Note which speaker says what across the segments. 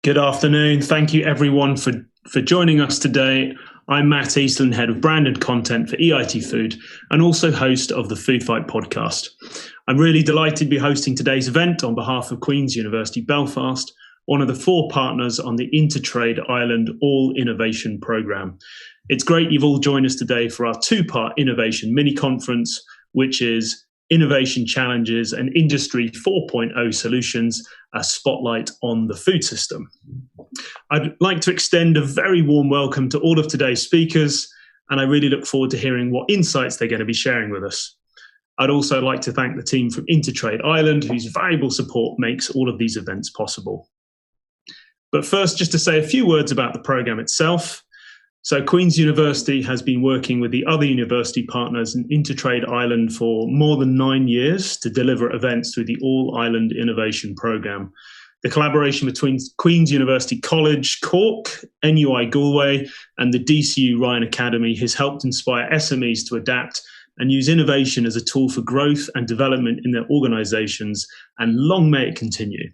Speaker 1: Good afternoon. Thank you everyone for joining us today. I'm Matt Eastland, Head of Brand and Content for EIT Food and also host of the Food Fight podcast. I'm really delighted to be hosting today's event on behalf of Queen's University Belfast, one of the 4 partners on the InterTradeIreland All-island Innovation programme. It's great you've all joined us today for our 2-part innovation mini-conference, which is Innovation Challenges and Industry 4.0 Solutions, a spotlight on the food system. I'd like to extend a very warm welcome to all of today's speakers, and I really look forward to hearing what insights they're going to be sharing with us. I'd also like to thank the team from InterTradeIreland, whose valuable support makes all of these events possible. But first, just to say a few words about the programme itself. So Queen's University has been working with the other university partners in InterTradeIreland for more than 9 years to deliver events through the All-Island Innovation programme. The collaboration between Queen's University College, Cork, NUI Galway and the DCU Ryan Academy has helped inspire SMEs to adapt and use innovation as a tool for growth and development in their organisations, and long may it continue.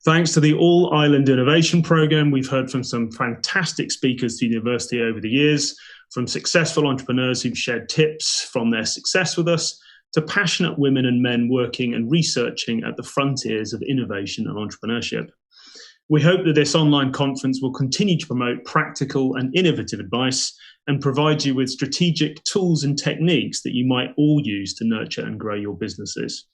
Speaker 1: Thanks to the All-Island Innovation programme, we've heard from some fantastic speakers to the university over the years, from successful entrepreneurs who've shared tips from their success with us, to passionate women and men working and researching at the frontiers of innovation and entrepreneurship. We hope that this online conference will continue to promote practical and innovative advice and provide you with strategic tools and techniques that you might all use to nurture and grow your businesses.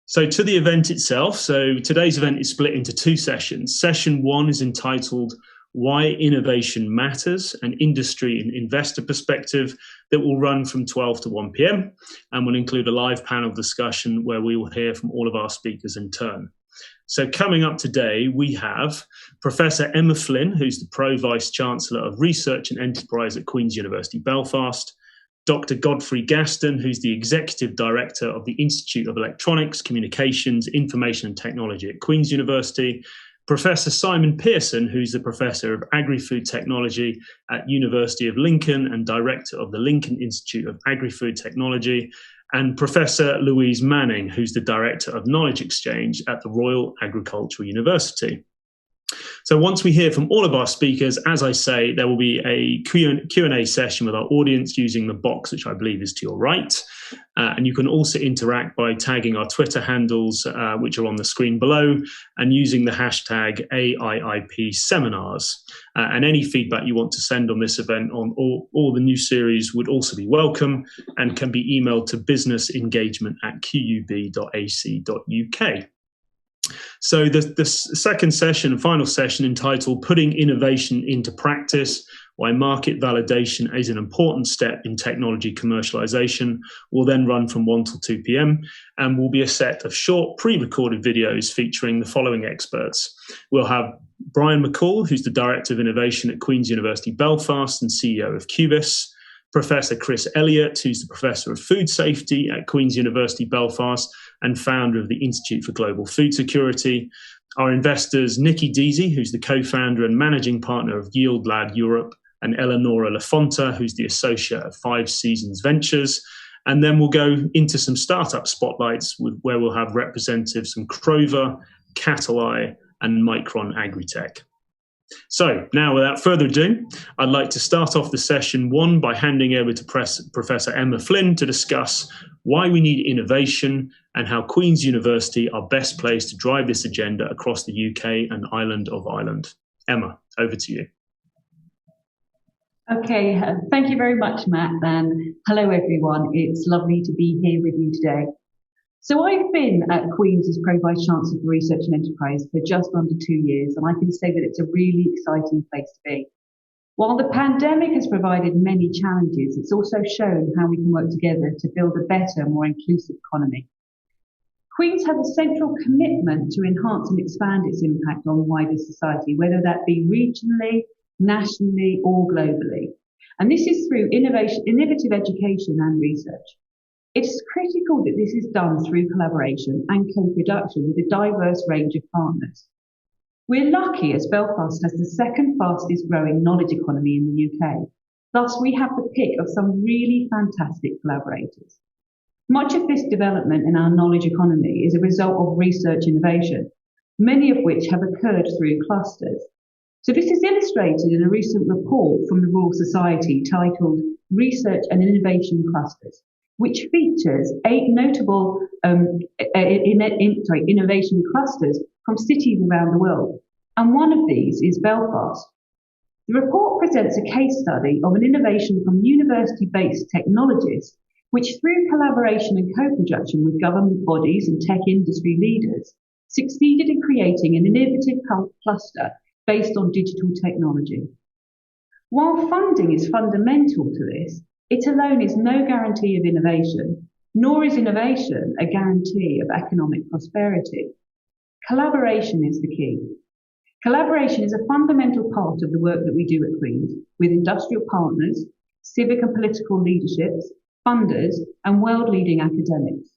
Speaker 1: So to the event itself, so today's event is split into 2 sessions. Session 1 is entitled Why Innovation Matters, an Industry and Investor Perspective, that will run from 12 to 1 p.m. and will include a live panel discussion where we will hear from all of our speakers in turn. So coming up today, we have Professor Emma Flynn, who's the Pro-Vice Chancellor of Research and Enterprise at Queen's University Belfast, Dr. Godfrey Gaston, who's the Executive Director of the Institute of Electronics, Communications, Information and Technology at Queen's University, Professor Simon Pearson, who's the Professor of Agri-Food Technology at University of Lincoln and Director of the Lincoln Institute of Agri-Food Technology, and Professor Louise Manning, who's the Director of Knowledge Exchange at the Royal Agricultural University. So once we hear from all of our speakers, as I say, there will be a Q&A session with our audience using the box, which I believe is to your right. And you can also interact by tagging our Twitter handles, which are on the screen below, and using the hashtag AIIP Seminars. And any feedback you want to send on this event on all the new series would also be welcome and can be emailed to businessengagement@qub.ac.uk. So the second session and final session, entitled Putting Innovation into Practice, Why Market Validation is an Important Step in Technology Commercialization, will then run from 1 till 2 p.m. and will be a set of short pre-recorded videos featuring the following experts. We'll have Brian McCall, who's the Director of Innovation at Queen's University Belfast and CEO of Cubis, Professor Chris Elliott, who's the Professor of Food Safety at Queen's University Belfast and founder of the Institute for Global Food Security. Our investors, Nikki Deasy, who's the co-founder and managing partner of Yield Lad Europe, and Eleonora Lafonta, who's the associate of 5 Seasons Ventures. And then we'll go into some startup spotlights where we'll have representatives from Crover, Cattle Eye, and Micron Agri-Tech. So now, without further ado, I'd like to start off the session 1 by handing over to Professor Emma Flynn to discuss why we need innovation and how Queen's University are best placed to drive this agenda across the UK and island of Ireland. Emma, over to you.
Speaker 2: Okay, thank you very much, Matt, and hello everyone. It's lovely to be here with you today. So I've been at Queen's as Pro-Vice Chancellor for Research and Enterprise for just under 2 years, and I can say that it's a really exciting place to be. While the pandemic has provided many challenges, it's also shown how we can work together to build a better, more inclusive economy. Queen's has a central commitment to enhance and expand its impact on wider society, whether that be regionally, nationally, or globally. And this is through innovative education and research. It's critical that this is done through collaboration and co-production with a diverse range of partners. We're lucky as Belfast has the second fastest growing knowledge economy in the UK. Thus, we have the pick of some really fantastic collaborators. Much of this development in our knowledge economy is a result of research innovation. many of which have occurred through clusters. So this is illustrated in a recent report from the Royal Society titled Research and Innovation Clusters, which features 8 notable innovation clusters from cities around the world. And one of these is Belfast. The report presents a case study of an innovation from university-based technologists, which through collaboration and co-production with government bodies and tech industry leaders, succeeded in creating an innovative cluster based on digital technology. While funding is fundamental to this, it alone is no guarantee of innovation, nor is innovation a guarantee of economic prosperity. Collaboration is the key. Collaboration is a fundamental part of the work that we do at Queen's with industrial partners, civic and political leaderships, funders, and world-leading academics.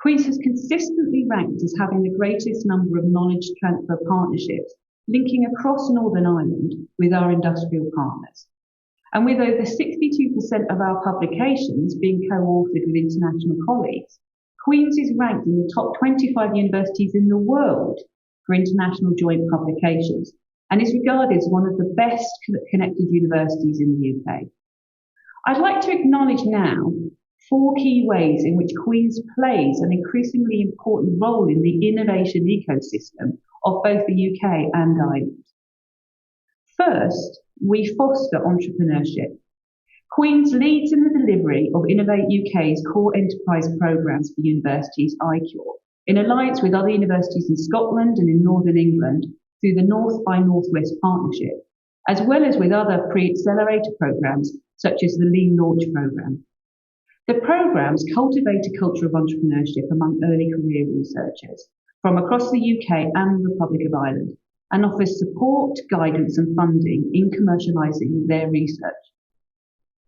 Speaker 2: Queen's has consistently ranked as having the greatest number of knowledge transfer partnerships linking across Northern Ireland with our industrial partners. And with over 62% of our publications being co-authored with international colleagues, Queen's is ranked in the top 25 universities in the world for international joint publications and is regarded as one of the best connected universities in the UK. I'd like to acknowledge now 4 key ways in which Queen's plays an increasingly important role in the innovation ecosystem of both the UK and Ireland. First, we foster entrepreneurship. Queen's leads in the delivery of Innovate UK's core enterprise programmes for universities, iCure, in alliance with other universities in Scotland and in Northern England through the North by Northwest Partnership, as well as with other pre-accelerator programmes such as the Lean Launch programme. The programmes cultivate a culture of entrepreneurship among early career researchers from across the UK and the Republic of Ireland and offers support, guidance and funding in commercialising their research.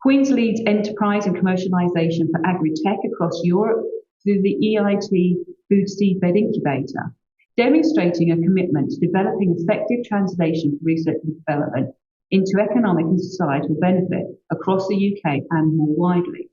Speaker 2: Queen's leads enterprise and commercialisation for Agri-Tech across Europe through the EIT Food Seedbed Incubator, demonstrating a commitment to developing effective translation for research and development into economic and societal benefit across the UK and more widely.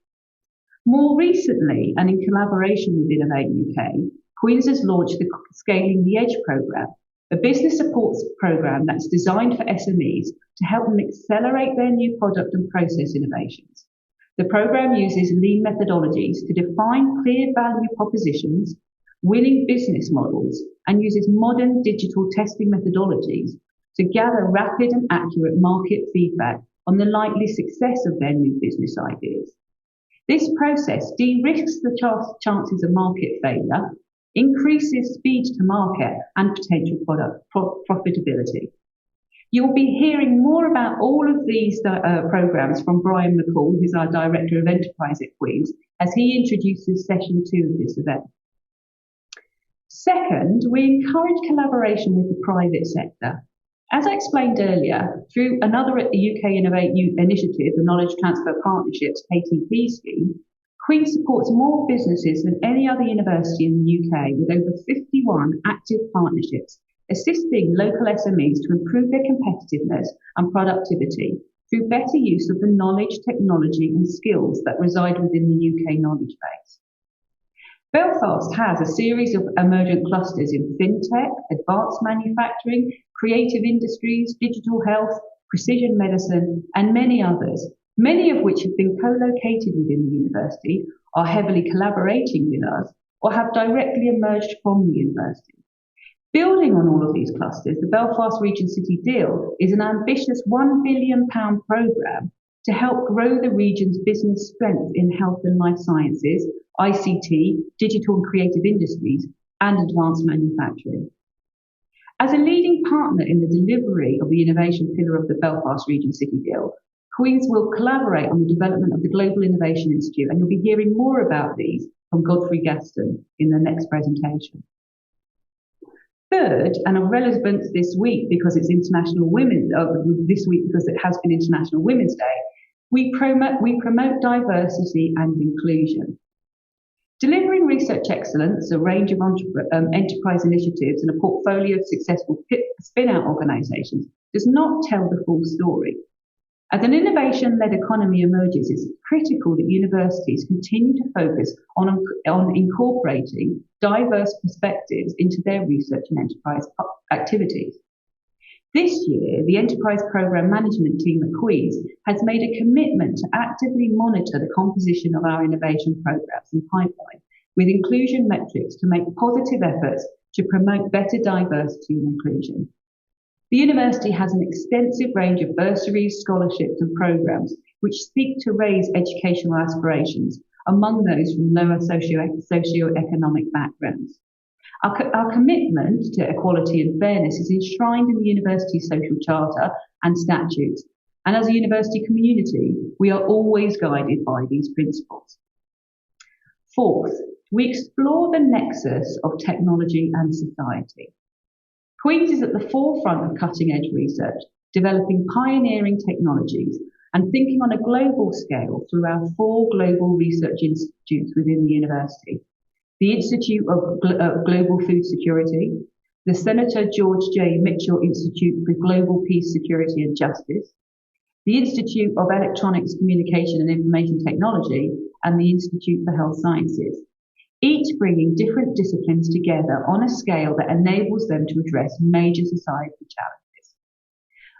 Speaker 2: More recently, and in collaboration with Innovate UK, Queen's has launched the Scaling the Edge programme, a business supports programme that's designed for SMEs to help them accelerate their new product and process innovations. The programme uses lean methodologies to define clear value propositions, winning business models, and uses modern digital testing methodologies to gather rapid and accurate market feedback on the likely success of their new business ideas. This process de-risks the chances of market failure, increases speed to market and potential product profitability. You'll be hearing more about all of these programmes from Brian McCall, who's our Director of Enterprise at Queen's, as he introduces session 2 of this event. Second, we encourage collaboration with the private sector. As I explained earlier, through another UK Innovate initiative, the Knowledge Transfer Partnerships KTP scheme, Queen's supports more businesses than any other university in the UK with over 51 active partnerships, assisting local SMEs to improve their competitiveness and productivity through better use of the knowledge, technology and skills that reside within the UK knowledge base. Belfast has a series of emergent clusters in fintech, advanced manufacturing, creative industries, digital health, precision medicine and many others, many of which have been co-located within the university, are heavily collaborating with us, or have directly emerged from the university. Building on all of these clusters, the Belfast Region City Deal is an ambitious £1 billion programme to help grow the region's business strength in health and life sciences, ICT, digital and creative industries, and advanced manufacturing. As a leading partner in the delivery of the innovation pillar of the Belfast Region City Deal, Queen's will collaborate on the development of the Global Innovation Institute, and you'll be hearing more about these from Godfrey Gaston in the next presentation. Third, and of relevance this week because it's International Women's this week because it has been International Women's Day, we promote diversity and inclusion. Delivering research excellence, a range of enterprise initiatives and a portfolio of successful spin-out organisations does not tell the full story. As an innovation-led economy emerges, it's critical that universities continue to focus on incorporating diverse perspectives into their research and enterprise activities. This year, the Enterprise Programme Management team at Queen's has made a commitment to actively monitor the composition of our innovation programmes and pipeline with inclusion metrics to make positive efforts to promote better diversity and inclusion. The university has an extensive range of bursaries, scholarships and programmes which seek to raise educational aspirations among those from lower socio-economic backgrounds. Our commitment to equality and fairness is enshrined in the university's social charter and statutes, and as a university community, we are always guided by these principles. Fourth, we explore the nexus of technology and society. Queen's is at the forefront of cutting-edge research, developing pioneering technologies and thinking on a global scale through our 4 global research institutes within the university. The Institute of Global Food Security, the Senator George J. Mitchell Institute for Global Peace, Security and Justice, the Institute of Electronics, Communication and Information Technology, and the Institute for Health Sciences, each bringing different disciplines together on a scale that enables them to address major societal challenges.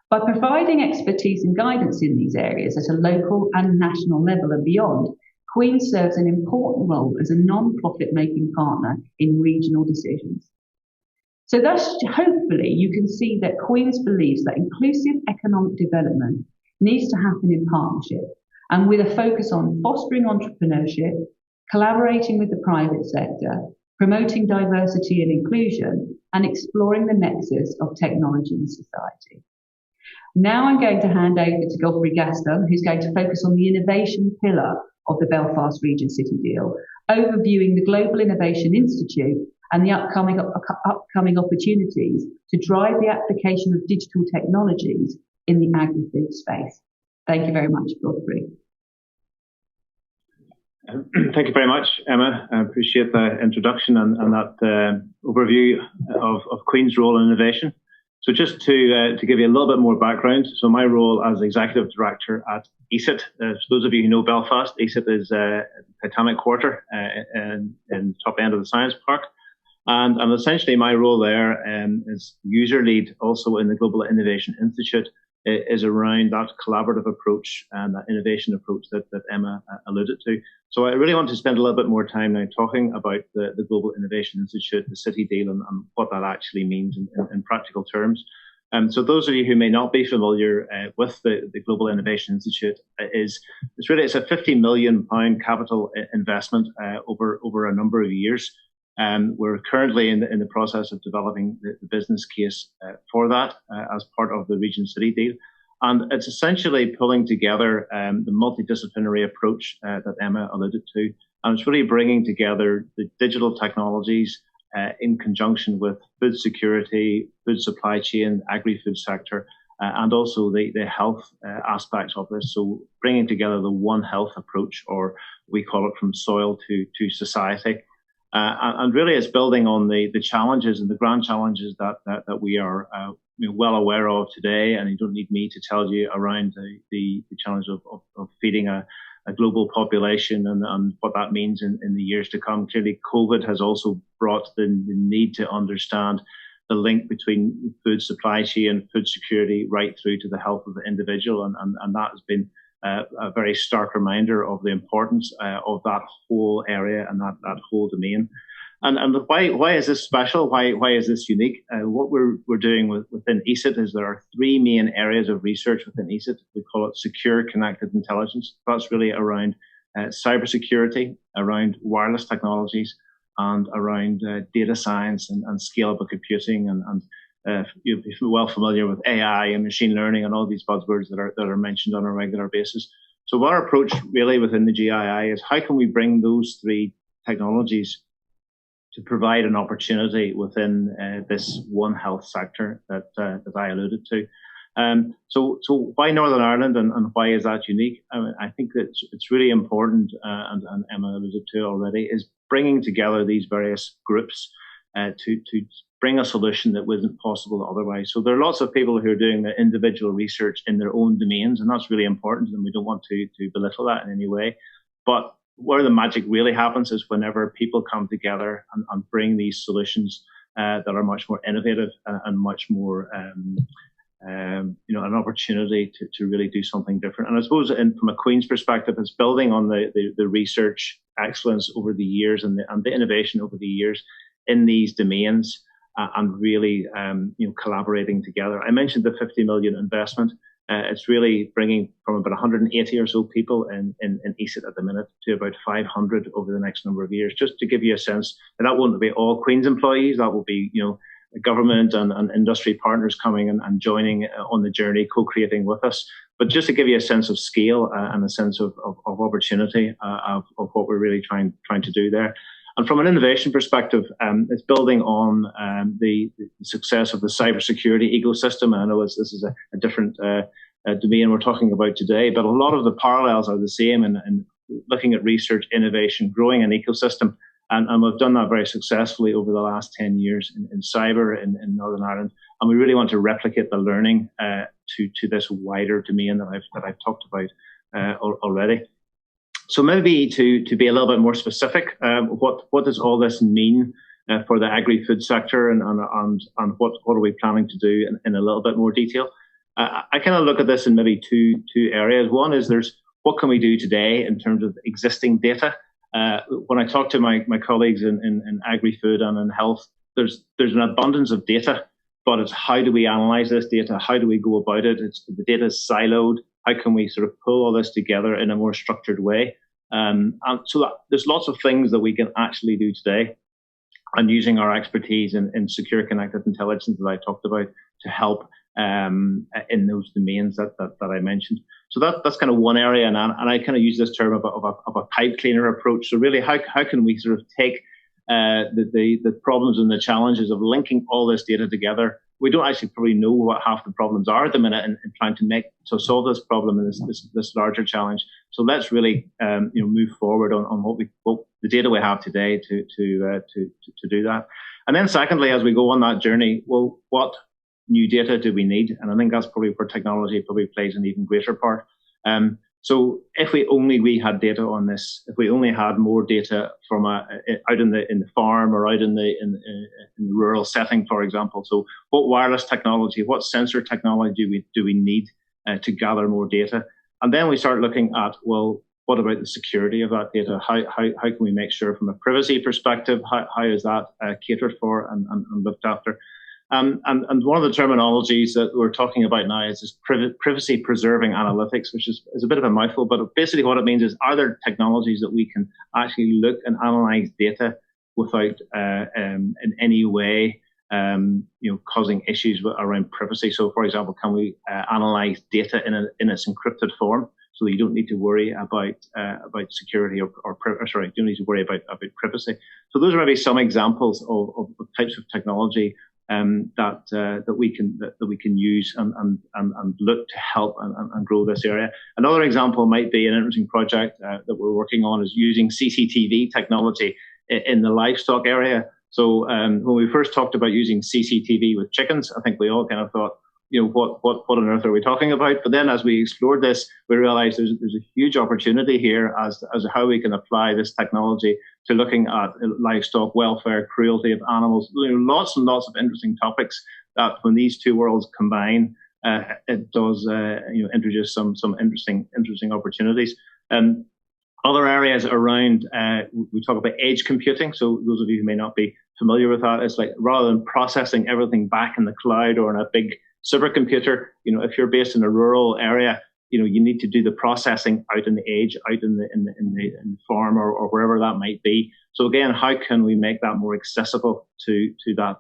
Speaker 2: By providing expertise and guidance in these areas at a local and national level and beyond, Queen's serves an important role as a non-profit making partner in regional decisions. So thus, hopefully, you can see that Queen's believes that inclusive economic development needs to happen in partnership and with a focus on fostering entrepreneurship, collaborating with the private sector, promoting diversity and inclusion, and exploring the nexus of technology and society. Now I'm going to hand over to Godfrey Gaston, who's going to focus on the innovation pillar of the Belfast Region City deal, overviewing the Global Innovation Institute and the upcoming opportunities to drive the application of digital technologies in the agri-food space. Thank you very much, Godfrey.
Speaker 3: Thank you very much, Emma. I appreciate the introduction and that overview of Queen's role in innovation. So just to give you a little bit more background, so my role as Executive Director at ESIT, for those of you who know Belfast, ESIT is a Titanic Quarter in the top end of the Science Park. And essentially my role there is user lead also in the Global Innovation Institute is around that collaborative approach and that innovation approach that Emma alluded to. So I really want to spend a little bit more time now talking about the Global Innovation Institute, the City deal, and what that actually means in practical terms. So those of you who may not be familiar with the Global Innovation Institute, it's a £50 million capital investment over a number of years. We're currently in the process of developing the business case for that as part of the Region City deal. And it's essentially pulling together the multidisciplinary approach that Emma alluded to. And it's really bringing together the digital technologies in conjunction with food security, food supply chain, agri-food sector, and also the health aspects of this. So bringing together the One Health approach, or we call it from soil to society. And really it's building on the challenges and the grand challenges that we are well aware of today. And you don't need me to tell you around the challenge of feeding a global population and what that means in the years to come. Clearly, COVID has also brought the need to understand the link between food supply chain, food security, right through to the health of the individual. And that has been a very stark reminder of the importance of that whole area and that whole domain. And why is this special? Why is this unique? What we're doing within ESIT is there are 3 main areas of research within ESIT. We call it secure connected intelligence. That's really around cybersecurity, around wireless technologies, and around data science and scalable computing. And you'll be well familiar with AI and machine learning and all these buzzwords that are mentioned on a regular basis. So our approach really within the GII is how can we bring those 3 technologies to provide an opportunity within this One Health sector that I alluded to. So why Northern Ireland and why is that unique? I think that it's really important, and Emma alluded to already, is bringing together these various groups to bring a solution that wasn't possible otherwise. So there are lots of people who are doing the individual research in their own domains, and that's really important, and we don't want to belittle that in any way. But where the magic really happens is whenever people come together and bring these solutions that are much more innovative and much more, an opportunity to really do something different. And I suppose from a Queen's perspective, it's building on the research excellence over the years and the innovation over the years in these domains and really, collaborating together. I mentioned the 50 million investment. It's really bringing from about 180 or so people in ESET at the minute to about 500 over the next number of years, just to give you a sense. And that won't be all Queen's employees. That will be, government and industry partners coming and joining on the journey, co-creating with us. But just to give you a sense of scale and a sense of opportunity of what we're really trying to do there. And from an innovation perspective, it's building on the success of the cybersecurity ecosystem. And I know this is a different domain we're talking about today, but a lot of the parallels are the same in looking at research, innovation, growing an ecosystem. And we've done that very successfully over the last 10 years in cyber in Northern Ireland. And we really want to replicate the learning to this wider domain that I've talked about already. So maybe to be a little bit more specific, what does all this mean for the agri-food sector and what are we planning to do in a little bit more detail? I kind of look at this in maybe two areas. One is what can we do today in terms of existing data? When I talk to my colleagues in agri-food and in health, there's an abundance of data, but it's how do we analyze this data? How do we go about it? The data is siloed. How can we sort of pull all this together in a more structured way? And so there's lots of things that we can actually do today, and using our expertise in secure connected intelligence that I talked about to help in those domains that I mentioned. So that's kind of one area, and I kind of use this term of a pipe cleaner approach. So really, how can we sort of take the problems and the challenges of linking all this data together? We don't actually probably know what half the problems are at the minute, and trying to solve this problem and this larger challenge. So let's really move forward on what the data we have today to do that. And then secondly, as we go on that journey, well, what new data do we need? And I think that's probably where technology probably plays an even greater part. So if we had data on this, if we only had more data from out in the farm or out in the rural setting, for example. So what wireless technology, what sensor technology do we need to gather more data? And then we start looking at, well, what about the security of that data? How can we make sure from a privacy perspective, how is that catered for and looked after? And one of the terminologies that we're talking about now is this privacy preserving analytics, which is a bit of a mouthful, but basically what it means is, are there technologies that we can actually look and analyze data without in any way causing issues around privacy? So for example, can we analyze data in its encrypted form, so that you don't need to worry about security you don't need to worry about privacy. So those are maybe some examples of types of technology that we can use and look to help and grow this area. Another example might be an interesting project that we're working on is using CCTV technology in the livestock area. So when we first talked about using CCTV with chickens, I think we all kind of thought, what on earth are we talking about? But then as we explored this, we realized there's a huge opportunity here as to how we can apply this technology to looking at livestock welfare, cruelty of animals, lots and lots of interesting topics that when these two worlds combine, it does introduce some interesting opportunities. Other areas around, we talk about edge computing. So those of you who may not be familiar with that, it's like rather than processing everything back in the cloud or in a big supercomputer, if you're based in a rural area, you need to do the processing out in the edge, out in the farm or wherever that might be. So again, how can we make that more accessible to that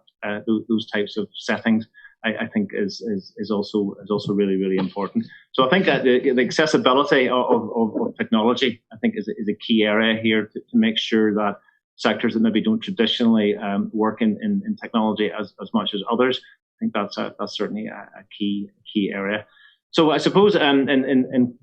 Speaker 3: those types of settings? I think is also really, really important. So I think that the accessibility of technology, I think, is a key area here to make sure that sectors that maybe don't traditionally work in technology as much as others, I think that's certainly a key area. So I suppose in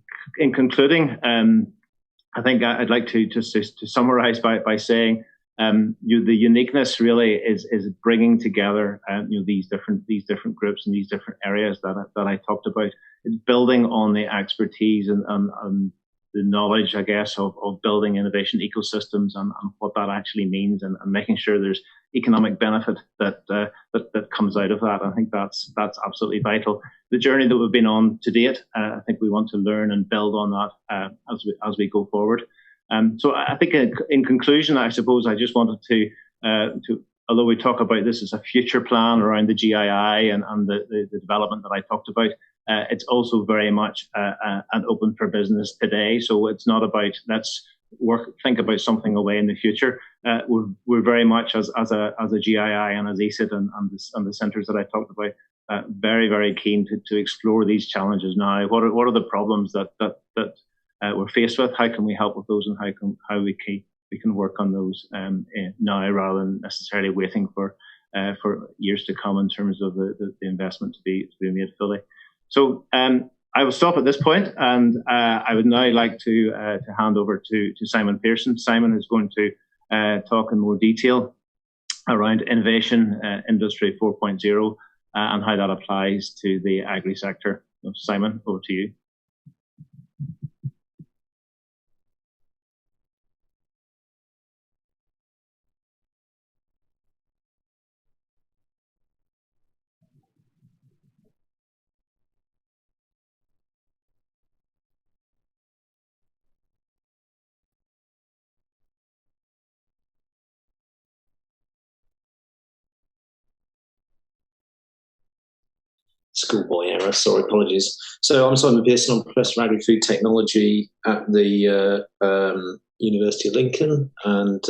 Speaker 3: concluding, I think I'd like to summarize by saying The uniqueness really is bringing together these different groups and these different areas that I talked about. It's building on the expertise and the knowledge, I guess, of building innovation ecosystems and what that actually means, and making sure there's economic benefit that comes out of that. I think that's absolutely vital. The journey that we've been on to date, I think we want to learn and build on that as we go forward. So I think in conclusion, I suppose I just wanted to although we talk about this as a future plan around the GII and the development that I talked about, it's also very much an open for business today. So it's not about think about something away in the future. We're very much as a GII and as ESIT and the centres that I talked about, very, very keen to explore these challenges now. What are the problems that we're faced with? How can we help with those, and how we can work on those now, rather than necessarily waiting for years to come in terms of the investment to be made fully. So I will stop at this point, and I would now like to hand over to Simon Pearson. Simon is going to talk in more detail around innovation, Industry 4.0, and how that applies to the agri sector. So Simon, over to you.
Speaker 4: Schoolboy error, sorry, apologies. So I'm Simon Pearson, I'm Professor of Agri-Food Technology at the University of Lincoln, and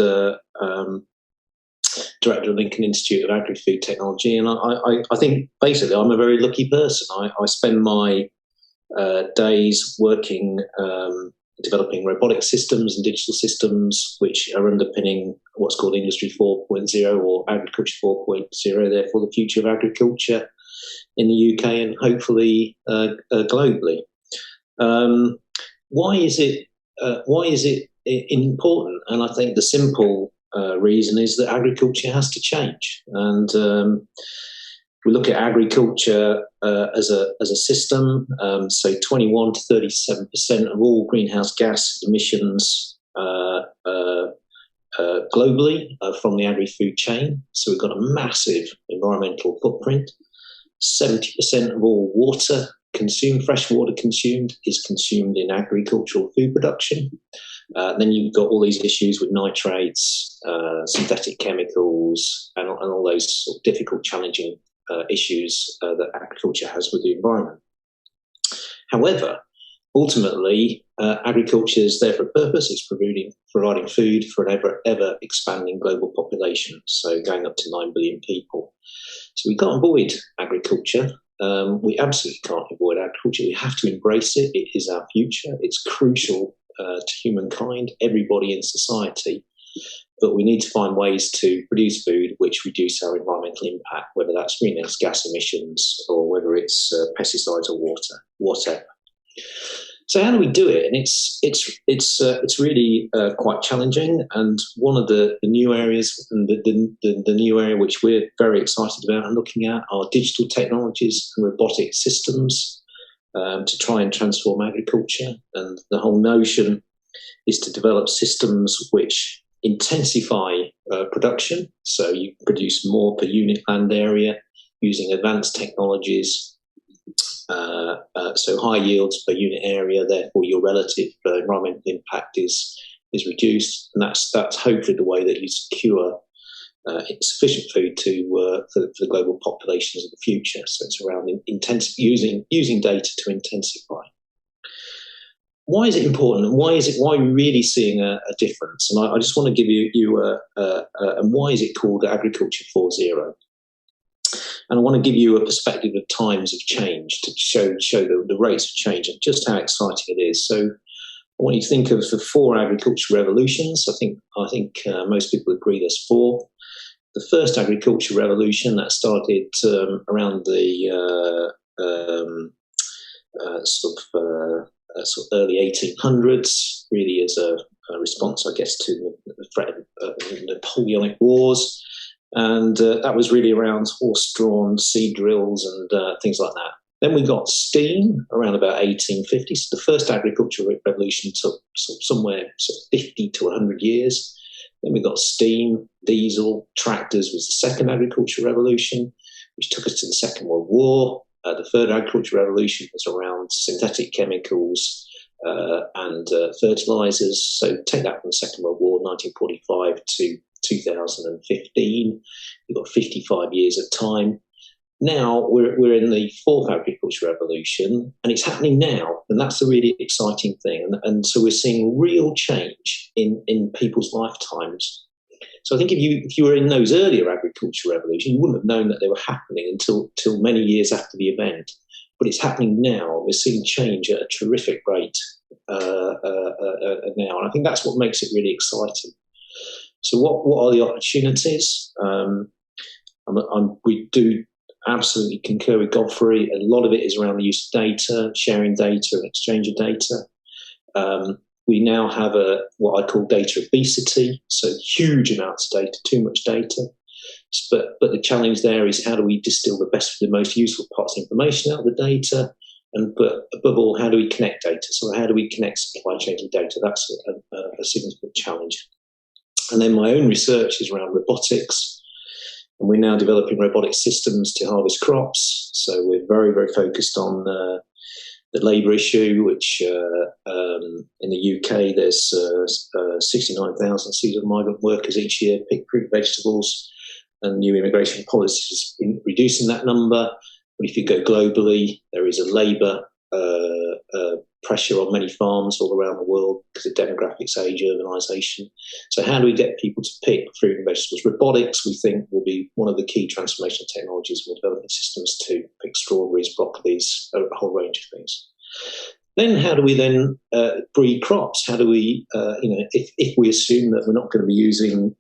Speaker 4: Director of Lincoln Institute of Agri-Food Technology. And I think basically I'm a very lucky person. I spend my days working, developing robotic systems and digital systems which are underpinning what's called Industry 4.0 or Agriculture 4.0, therefore the future of agriculture in the UK and hopefully globally. Why is it important? And I think the simple reason is that agriculture has to change. And we look at agriculture as a system. So 21 to 37% of all greenhouse gas emissions globally from the agri-food chain. So we've got a massive environmental footprint. 70% of all water consumed, fresh water consumed, is consumed in agricultural food production. Then you've got all these issues with nitrates, synthetic chemicals, and all those sort of difficult, challenging issues that agriculture has with the environment. However, ultimately, agriculture is there for a purpose. It's providing food for an ever expanding global population, so going up to 9 billion people. So we can't avoid agriculture. We absolutely can't avoid agriculture. We have to embrace it. It is our future. It's crucial to humankind, everybody in society. But we need to find ways to produce food which reduce our environmental impact, whether that's greenhouse gas emissions or whether it's pesticides or water, whatever. So how do we do it? And it's really quite challenging. And one of the new areas, and the new area which we're very excited about and looking at, are digital technologies and robotic systems to try and transform agriculture. And the whole notion is to develop systems which intensify production. So you produce more per unit land area using advanced technologies. So high yields per unit area, therefore your relative environmental impact is reduced, and that's hopefully the way that you secure sufficient food for the global populations of the future. So it's around using data to intensify. Why is it important, and why are we really seeing a difference? And I just want to give you and why is it called Agriculture 4.0? And I want to give you a perspective of times of change to show the rates of change and just how exciting it is. So I want you to think of the 4 agricultural revolutions. I think most people agree there's 4. The first agricultural revolution that started around the sort of early 1800s, really as a response, I guess, to the Napoleonic Wars. And that was really around horse-drawn seed drills and things like that. Then we got steam around about 1850. So the first agricultural revolution took somewhere 50 to 100 years. Then we got steam, diesel, tractors was the second agricultural revolution, which took us to the Second World War. The third agricultural revolution was around synthetic chemicals and fertilizers. So take that from the Second World War, 1945 to 2015. We've got 55 years of time. Now we're in the fourth agricultural revolution, and it's happening now, and that's the really exciting thing. And so we're seeing real change in people's lifetimes. So I think if you were in those earlier agricultural revolutions, you wouldn't have known that they were happening until many years after the event. But it's happening now. We're seeing change at a terrific rate now, and I think that's what makes it really exciting. So what are the opportunities? We do absolutely concur with Godfrey. A lot of it is around the use of data, sharing data and exchange of data. We now have what I call data obesity, so huge amounts of data, too much data. But the challenge there is how do we distill the most useful parts of information out of the data, but above all, how do we connect data? So how do we connect supply chains and data? That's a significant challenge. And then my own research is around robotics. And we're now developing robotic systems to harvest crops. So we're very, very focused on the labour issue, which in the UK there's 69,000 seasonal migrant workers each year pick fruit, vegetables, and new immigration policies in reducing that number. But if you go globally, there is a labour pressure on many farms all around the world because of demographics, age, urbanisation. So how do we get people to pick fruit and vegetables? Robotics, we think, will be one of the key transformational technologies. We're developing systems to pick strawberries, broccolis, a whole range of things. Then how do we then breed crops? How do we, if we assume that we're not going to be using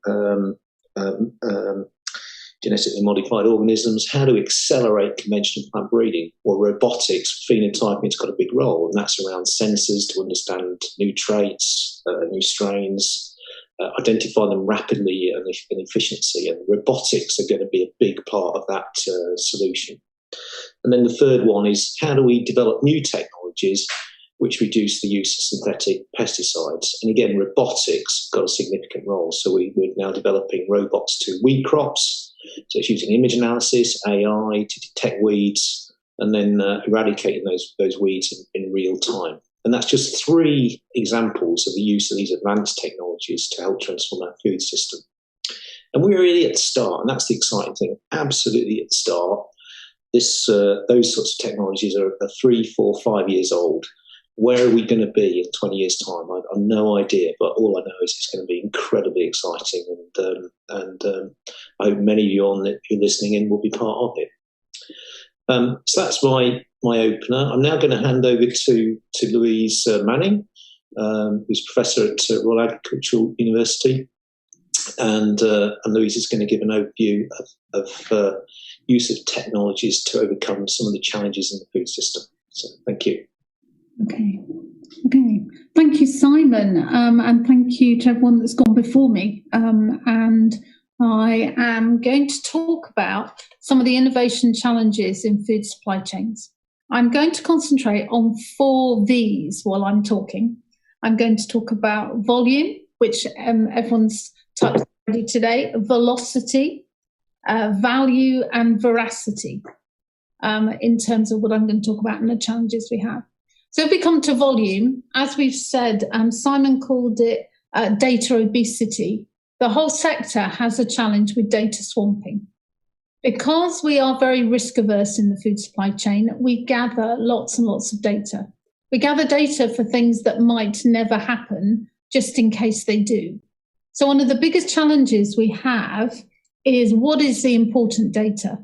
Speaker 4: genetically modified organisms, how do we accelerate conventional plant breeding? Well, robotics, phenotyping's got a big role, and that's around sensors to understand new traits, new strains, identify them rapidly and in efficiency. And robotics are going to be a big part of that solution. And then the third one is how do we develop new technologies which reduce the use of synthetic pesticides? And again, robotics got a significant role. So we're now developing robots to weed crops. So it's using image analysis, AI to detect weeds and then eradicating those weeds in real time. And that's just 3 examples of the use of these advanced technologies to help transform our food system. And we're really at the start, and that's the exciting thing, absolutely at the start. Those sorts of technologies are 3, 4, 5 years old. Where are we going to be in 20 years' time? I've no idea, but all I know is it's going to be incredibly exciting, and I hope many of you who are listening in will be part of it. So that's my opener. I'm now going to hand over to Louise Manning, who's professor at Royal Agricultural University, and Louise is going to give an overview of use of technologies to overcome some of the challenges in the food system. So thank you.
Speaker 5: Okay. Thank you, Simon, and thank you to everyone that's gone before me. And I am going to talk about some of the innovation challenges in food supply chains. I'm going to concentrate on 4 V's while I'm talking. I'm going to talk about volume, which everyone's touched already today, velocity, value, and veracity in terms of what I'm going to talk about and the challenges we have. So if we come to volume, as we've said, Simon called it data obesity. The whole sector has a challenge with data swamping. Because we are very risk averse in the food supply chain, we gather lots and lots of data. We gather data for things that might never happen, just in case they do. So one of the biggest challenges we have is what is the important data?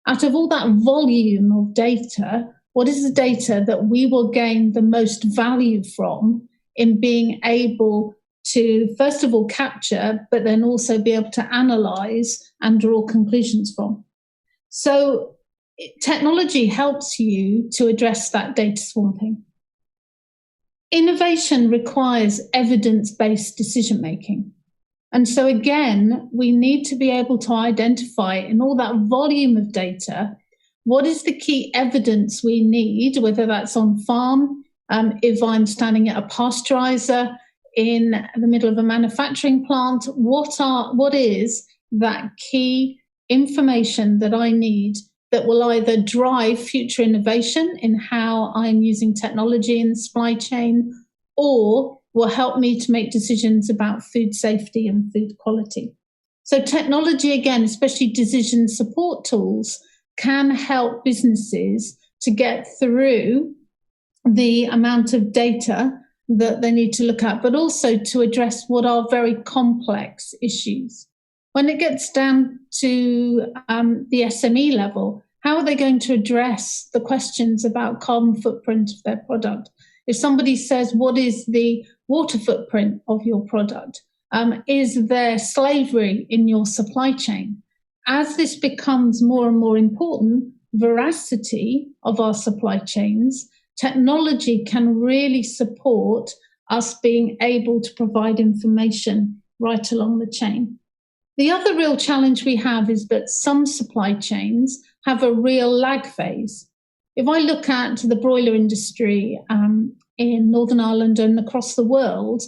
Speaker 5: Out of all that volume of data, what is the data that we will gain the most value from in being able to, first of all, capture, but then also be able to analyze and draw conclusions from? So technology helps you to address that data swamping. Innovation requires evidence-based decision-making. And so again, we need to be able to identify in all that volume of data, what is the key evidence we need, whether that's on farm, if I'm standing at a pasteurizer in the middle of a manufacturing plant, what is that key information that I need that will either drive future innovation in how I'm using technology in the supply chain, or will help me to make decisions about food safety and food quality. So technology, again, especially decision support tools, can help businesses to get through the amount of data that they need to look at, but also to address what are very complex issues. When it gets down to the SME level, how are they going to address the questions about carbon footprint of their product? If somebody says, what is the water footprint of your product? Is there slavery in your supply chain? As this becomes more and more important, veracity of our supply chains, technology can really support us being able to provide information right along the chain. The other real challenge we have is that some supply chains have a real lag phase. If I look at the broiler industry in Northern Ireland and across the world,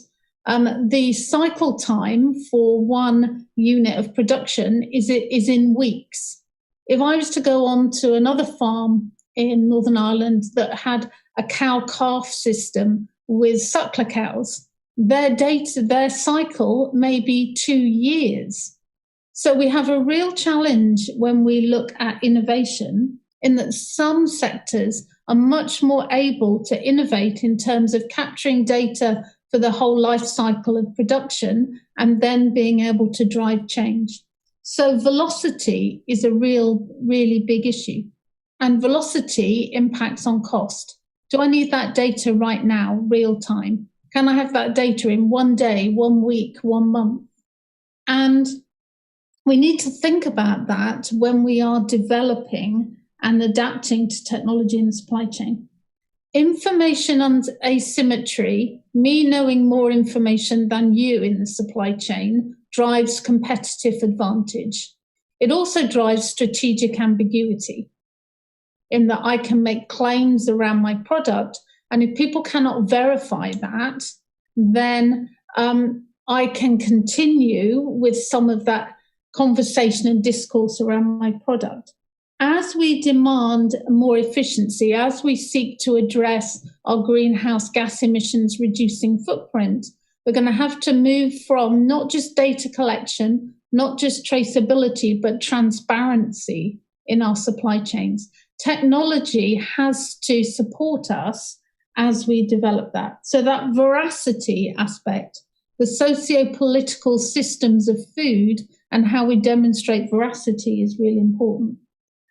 Speaker 5: the cycle time for one unit of production is in weeks. If I was to go on to another farm in Northern Ireland that had a cow-calf system with suckler cows, their cycle may be 2 years. So we have a real challenge when we look at innovation, in that some sectors are much more able to innovate in terms of capturing data for the whole life cycle of production and then being able to drive change. So velocity is a really big issue. And velocity impacts on cost. Do I need that data right now, real time? Can I have that data in 1 day, 1 week, 1 month? And we need to think about that when we are developing and adapting to technology in the supply chain. Information and asymmetry, me knowing more information than you in the supply chain, drives competitive advantage. It also drives strategic ambiguity, in that I can make claims around my product, and if people cannot verify that, then I can continue with some of that conversation and discourse around my product. As we demand more efficiency, as we seek to address our greenhouse gas emissions reducing footprint, we're going to have to move from not just data collection, not just traceability, but transparency in our supply chains. Technology has to support us as we develop that. So that veracity aspect, the socio-political systems of food and how we demonstrate veracity is really important.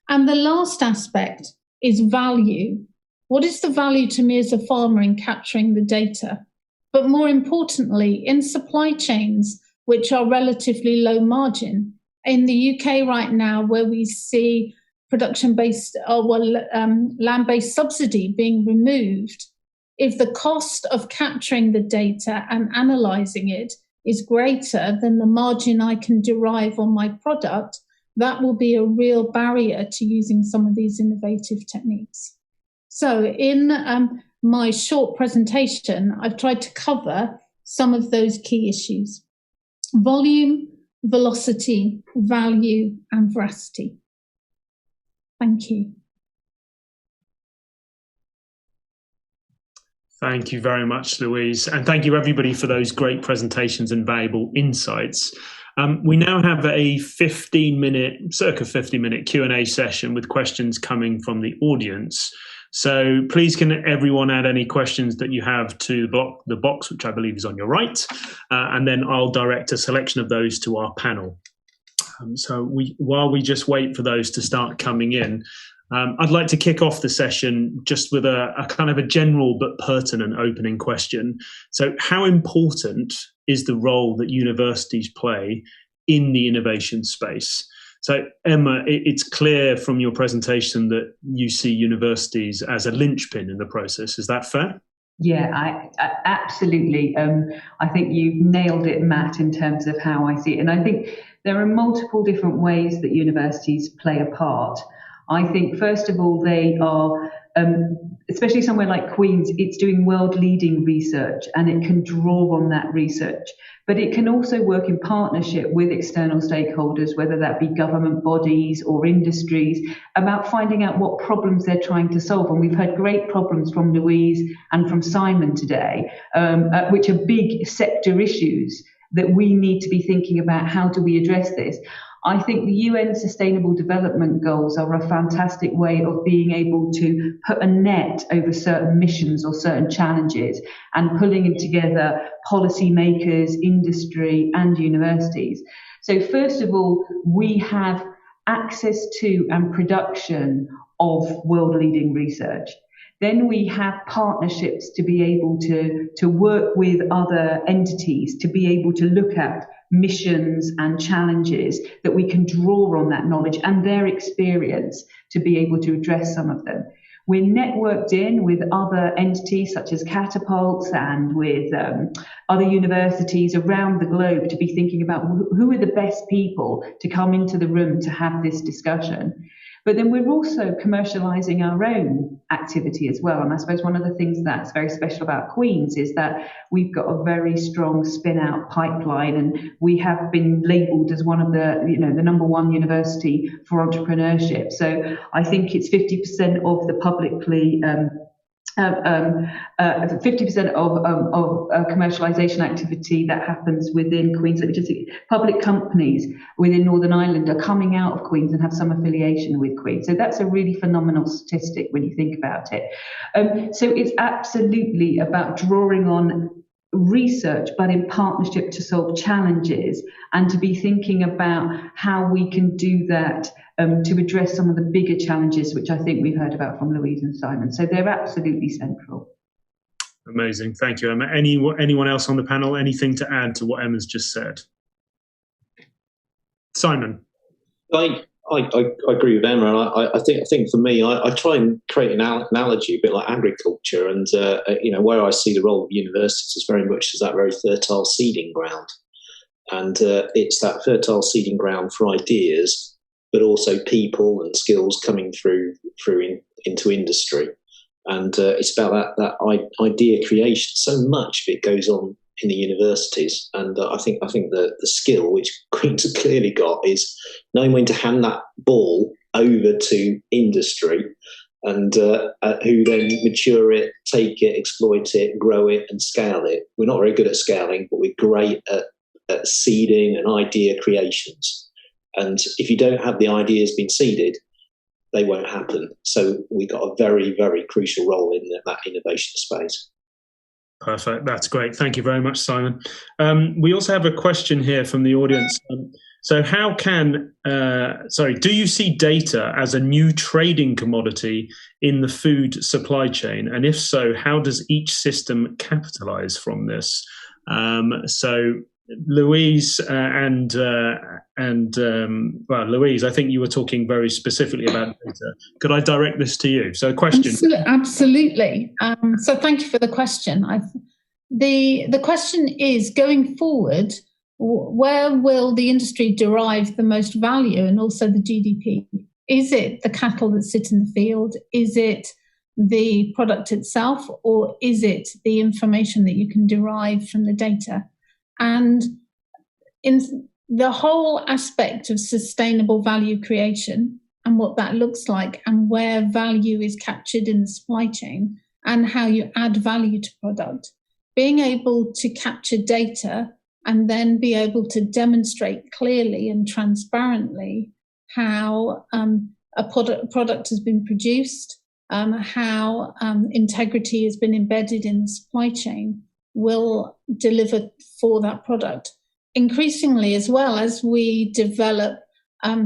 Speaker 5: And the last aspect is value. What is the value to me as a farmer in capturing the data? But more importantly, in supply chains, which are relatively low margin. In the UK right now, where we see production-based, land-based subsidy being removed, if the cost of capturing the data and analysing it is greater than the margin I can derive on my product, that will be a real barrier to using some of these innovative techniques. So in my short presentation, I've tried to cover some of those key issues: volume, velocity, value, and veracity. Thank you.
Speaker 1: Thank you very much, Louise. And thank you, everybody, for those great presentations and valuable insights. We now have a circa 15-minute Q&A session with questions coming from the audience. So please, can everyone add any questions that you have to the box, which I believe is on your right, and then I'll direct a selection of those to our panel. While we just wait for those to start coming in, I'd like to kick off the session just with a kind of a general but pertinent opening question. So how important is the role that universities play in the innovation space? So Emma, it's clear from your presentation that you see universities as a linchpin in the process. Is that fair?
Speaker 2: Yeah, I absolutely. I think you've nailed it, Matt, in terms of how I see it. And I think there are multiple different ways that universities play a part. I think, first of all, they are, especially somewhere like Queen's, it's doing world-leading research and it can draw on that research. But it can also work in partnership with external stakeholders, whether that be government bodies or industries, about finding out what problems they're trying to solve. And we've heard great problems from Louise and from Simon today, which are big sector issues that we need to be thinking about. How do we address this? I think the UN Sustainable Development Goals are a fantastic way of being able to put a net over certain missions or certain challenges and pulling it together policymakers, industry and universities. So first of all, we have access to and production of world-leading research. Then we have partnerships to be able to work with other entities, to be able to look at missions and challenges that we can draw on that knowledge and their experience to be able to address some of them. We're networked in with other entities such as catapults and with other universities around the globe to be thinking about who are the best people to come into the room to have this discussion. But then we're also commercialising our own activity as well. And I suppose one of the things that's very special about Queen's is that we've got a very strong spin-out pipeline, and we have been labelled as one of the number one university for entrepreneurship. So I think it's 50% of the publicly 50% of commercialisation activity that happens within Queen's. Public companies within Northern Ireland are coming out of Queen's and have some affiliation with Queen's. So that's a really phenomenal statistic when you think about it. So it's absolutely about drawing on research, but in partnership to solve challenges and to be thinking about how we can do that to address some of the bigger challenges, which I think we've heard about from Louise and Simon. So they're absolutely central.
Speaker 1: Amazing. Thank you, Emma. Anyone else on the panel, anything to add to what Emma's just said? Simon.
Speaker 4: I agree with Emma, and I think for me, I try and create an analogy a bit like agriculture, and where I see the role of universities is very much as that very fertile seeding ground, and it's that fertile seeding ground for ideas, but also people and skills coming through into industry, and it's about that idea creation. So much of it goes on in the universities, and I think the skill which Queen's have clearly got is knowing when to hand that ball over to industry, and who then mature it, take it, exploit it, grow it, and scale it. We're not very good at scaling, but we're great at seeding and idea creations. And if you don't have the ideas being seeded, they won't happen. So we've got a very, very crucial role in that innovation space.
Speaker 1: Perfect. That's great. Thank you very much, Simon. We also have a question here from the audience. So do you see data as a new trading commodity in the food supply chain? And if so, how does each system capitalize from this? So Louise Louise, I think you were talking very specifically about data. Could I direct this to you? So, question.
Speaker 5: Absolutely. So, thank you for the question. The question is, going forward, where will the industry derive the most value and also the GDP? Is it the cattle that sit in the field? Is it the product itself, or is it the information that you can derive from the data? And in the whole aspect of sustainable value creation and what that looks like, and where value is captured in the supply chain and how you add value to product, being able to capture data and then be able to demonstrate clearly and transparently how a product has been produced, how integrity has been embedded in the supply chain, will deliver for that product. Increasingly, as well as we develop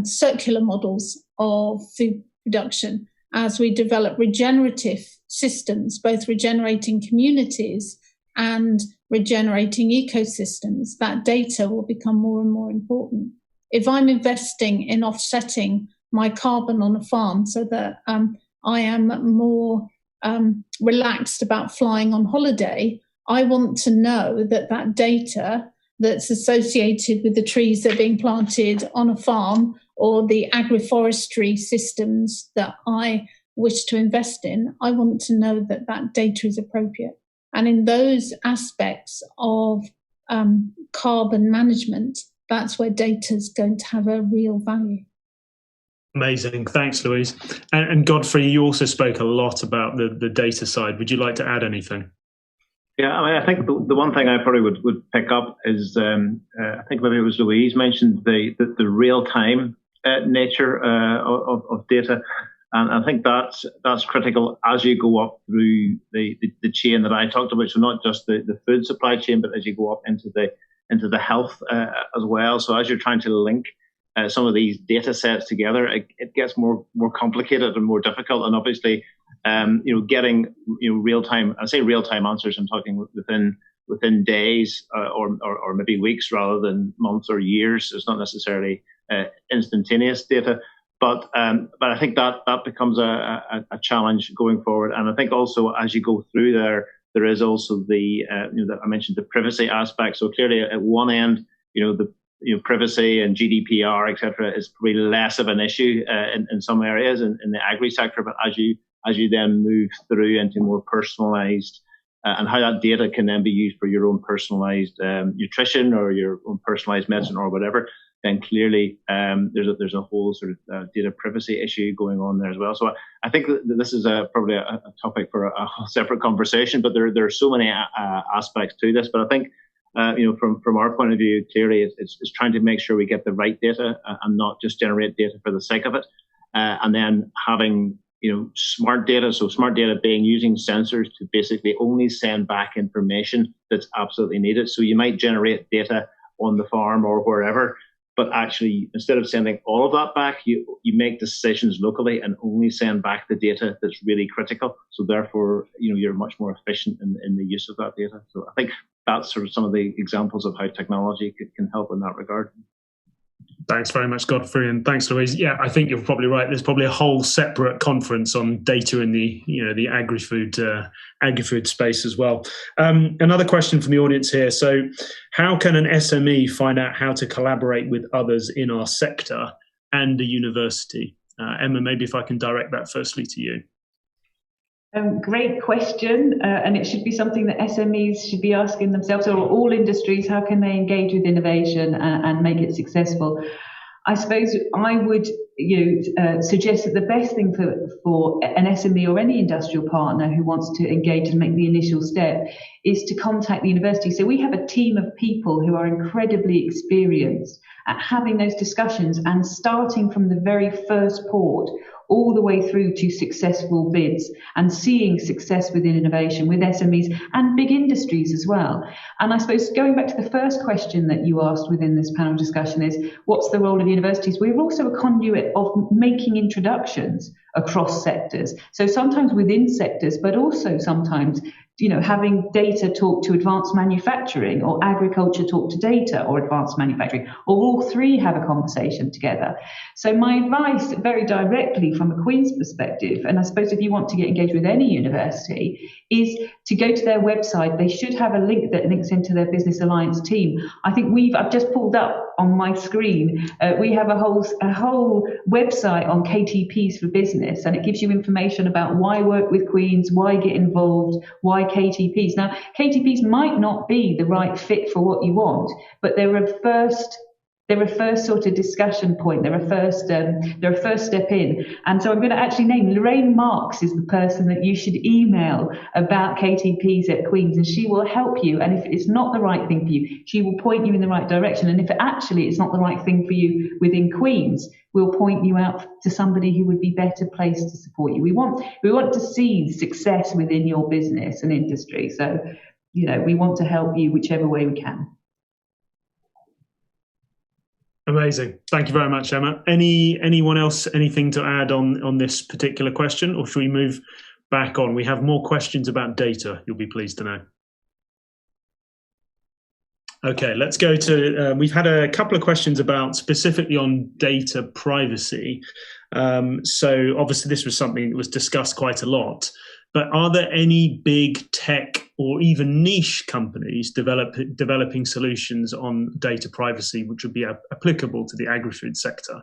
Speaker 5: circular models of food production, as we develop regenerative systems, both regenerating communities and regenerating ecosystems, that data will become more and more important. If I'm investing in offsetting my carbon on a farm so that I am more relaxed about flying on holiday, I want to know that that data that's associated with the trees that are being planted on a farm or the agroforestry systems that I wish to invest in, I want to know that that data is appropriate. And in those aspects of carbon management, that's where data is going to have a real value.
Speaker 1: Amazing. Thanks, Louise. And Godfrey, you also spoke a lot about the data side. Would you like to add anything?
Speaker 3: Yeah, I mean, I think the one thing I probably would pick up is, I think maybe it was Louise mentioned the real-time nature of data. And I think that's critical as you go up through the chain that I talked about. So not just the food supply chain, but as you go up into the health as well. So as you're trying to link some of these data sets together, it gets more complicated and more difficult. And obviously, getting real time. I say real time answers. I'm talking within days or maybe weeks rather than months or years. It's not necessarily instantaneous data. But I think that becomes a challenge going forward. And I think also as you go through there is also I mentioned the privacy aspect. So clearly at one end, the privacy and GDPR, etc., is probably less of an issue in some areas in the agri sector. But as you then move through into more personalised and how that data can then be used for your own personalised nutrition or your own personalised medicine or whatever, then clearly there's a whole sort of data privacy issue going on there as well. So I think that this is probably a topic for a separate conversation, but there are so many aspects to this. But I think from our point of view, clearly it's trying to make sure we get the right data and not just generate data for the sake of it, and then having smart data. So smart data being using sensors to basically only send back information that's absolutely needed. So you might generate data on the farm or wherever, but actually, instead of sending all of that back, you make decisions locally and only send back the data that's really critical. So therefore, you're much more efficient in the use of that data. So I think that's sort of some of the examples of how technology can help in that regard.
Speaker 1: Thanks very much, Godfrey, and thanks, Louise. Yeah, I think you're probably right. There's probably a whole separate conference on data in the agri-food space as well. Another question from the audience here. So, how can an SME find out how to collaborate with others in our sector and a university? Emma, maybe if I can direct that firstly to you.
Speaker 2: Great question, and it should be something that SMEs should be asking themselves, or all industries. How can they engage with innovation and make it successful? I suppose I would suggest that the best thing for an SME or any industrial partner who wants to engage and make the initial step is to contact the university. So we have a team of people who are incredibly experienced at having those discussions and starting from the very first port all the way through to successful bids and seeing success within innovation with SMEs and big industries as well. And I suppose going back to the first question that you asked within this panel discussion is, what's the role of universities? We're also a conduit of making introductions across sectors. So sometimes within sectors, but also sometimes having data talk to advanced manufacturing, or agriculture talk to data or advanced manufacturing, or all three have a conversation together. So my advice, very directly from a Queen's perspective, and I suppose if you want to get engaged with any university, is to go to their website. They should have a link that links into their Business Alliance team. I think I've just pulled up on my screen. We have a whole website on KTPs for business, and it gives you information about why work with Queen's, why get involved, why KTPs. Now, KTPs might not be the right fit for what you want, but they're a first sort of discussion point. They're a first step in. And so I'm going to actually name Lorraine Marks is the person that you should email about KTPs at Queen's, and she will help you. And if it's not the right thing for you, she will point you in the right direction. And if it's not the right thing for you within Queen's, we'll point you out to somebody who would be better placed to support you. We want to see success within your business and industry. So, we want to help you whichever way we can.
Speaker 1: Amazing. Thank you very much, Emma. Anyone else, anything to add on this particular question, or should we move back on? We have more questions about data, you'll be pleased to know. Okay, let's go to, we've had a couple of questions about specifically on data privacy. So obviously this was something that was discussed quite a lot. But are there any big tech or even niche companies developing solutions on data privacy which would be applicable to the agri-food sector?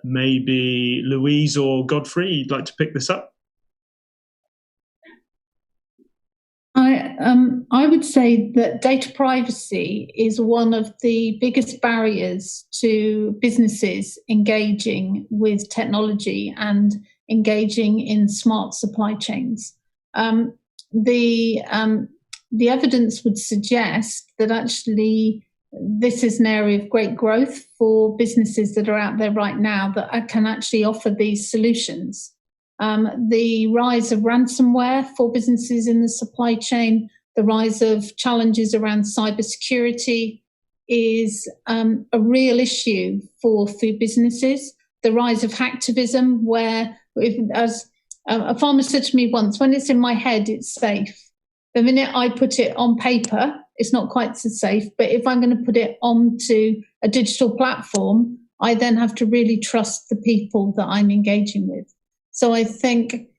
Speaker 1: Maybe Louise or Godfrey, you'd like to pick this up?
Speaker 5: I would say that data privacy is one of the biggest barriers to businesses engaging with technology and engaging in smart supply chains. The evidence would suggest that actually this is an area of great growth for businesses that are out there right now that can actually offer these solutions. The rise of ransomware for businesses in the supply chain, the rise of challenges around cybersecurity is a real issue for food businesses. The rise of hacktivism, where, as a farmer said to me once, when it's in my head, it's safe. The minute I put it on paper, it's not quite so safe. But if I'm going to put it onto a digital platform, I then have to really trust the people that I'm engaging with. So I think